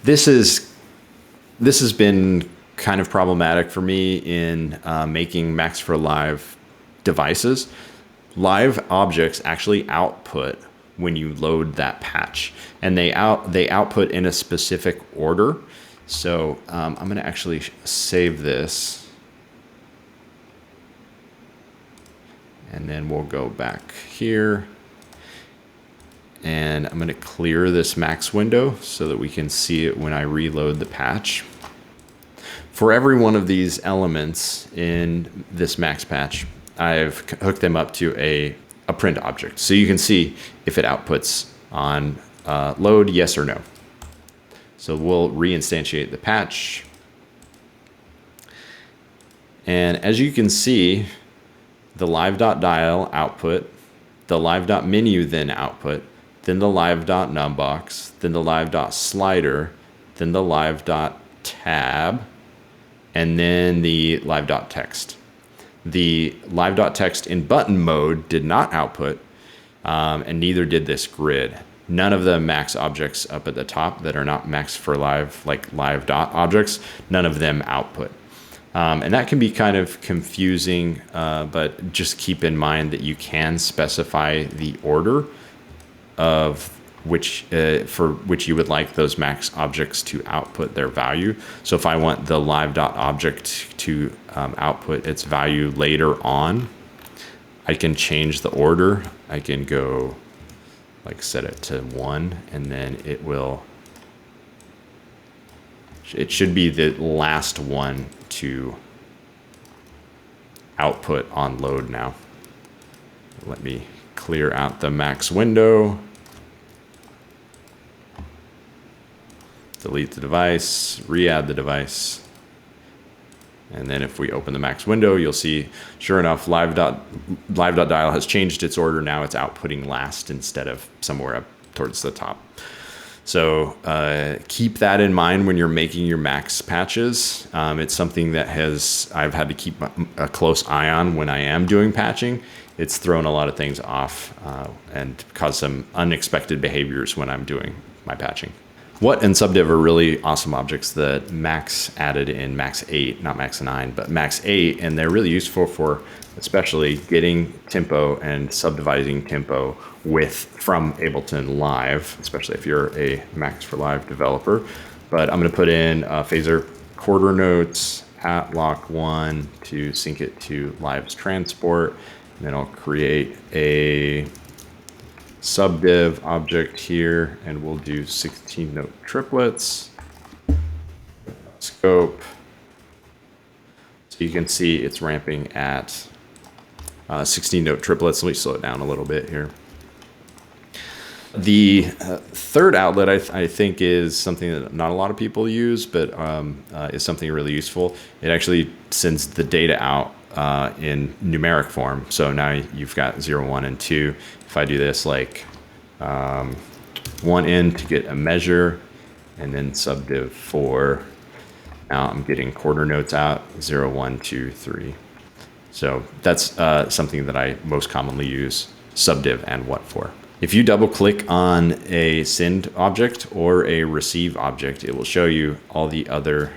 This has been kind of problematic for me in making Max for Live devices. Live objects actually output when you load that patch, and they output in a specific order. So I'm going to actually save this, and then we'll go back here, and I'm going to clear this Max window so that we can see it when I reload the patch. For every one of these elements in this Max patch, I've hooked them up to a print object. So you can see if it outputs on load, yes or no. So we'll reinstantiate the patch. And as you can see, the live.dial output, the live.menu then output, then the live.numbox, then the live.slider, then the live.tab, and then the live.text. The live.text in button mode did not output, and neither did this grid. None of the Max objects up at the top that are not Max for Live, like live dot objects, none of them output. And that can be kind of confusing, but just keep in mind that you can specify the order of which for which you would like those Max objects to output their value. So if I want the live.object to output its value later on, I can change the order. I can go like set it to 1, and then it should be the last one to output on load now. Let me clear out the Max window. Delete the device, re-add the device. And then if we open the Max window, you'll see, sure enough, live.dial has changed its order. Now it's outputting last instead of somewhere up towards the top. So keep that in mind when you're making your Max patches. It's something that I've had to keep a close eye on when I am doing patching. It's thrown a lot of things off and caused some unexpected behaviors when I'm doing my patching. What and subdiv are really awesome objects that Max added in Max 8, not Max 9, but Max 8, and they're really useful for especially getting tempo and subdividing tempo from Ableton Live, especially if you're a Max for Live developer. But I'm going to put in phaser quarter notes at lock 1 to sync it to Live's transport, and then I'll create a subdiv object here, and we'll do 16 note triplets. Scope. So you can see it's ramping at 16 note triplets. Let me slow it down a little bit here. The third outlet I think is something that not a lot of people use, but is something really useful. It actually sends the data out in numeric form. So now you've got 0, 1, and 2. If I do this like 1 in to get a measure, and then subdiv 4, now I'm getting quarter notes out, 0, 1, 2, 3. So that's something that I most commonly use subdiv and what for. If you double click on a send object or a receive object, it will show you all the other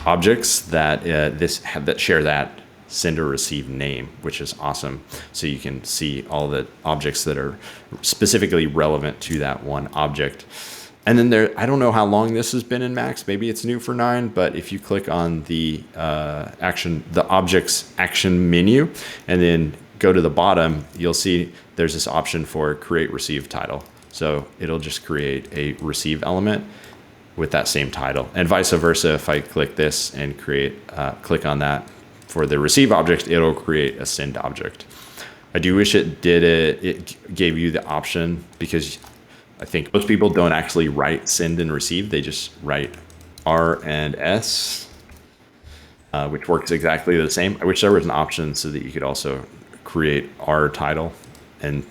objects that that share that send or receive name, which is awesome. So you can see all the objects that are specifically relevant to that one object. And then I don't know how long this has been in Max. Maybe it's new for 9, but if you click on the object's action menu and then go to the bottom, you'll see there's this option for create receive title. So it'll just create a receive element with that same title, and vice versa. If I click this and click on that for the receive object, it'll create a send object. I do wish it gave you the option, because I think most people don't actually write send and receive. They just write R and S, which works exactly the same. I wish there was an option so that you could also create R title, and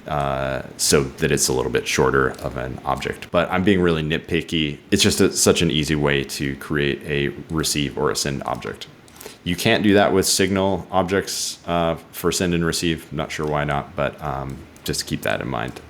so that it's a little bit shorter of an object. But I'm being really nitpicky. It's just such an easy way to create a receive or a send object. You can't do that with signal objects for send and receive. Not sure why not, but just keep that in mind.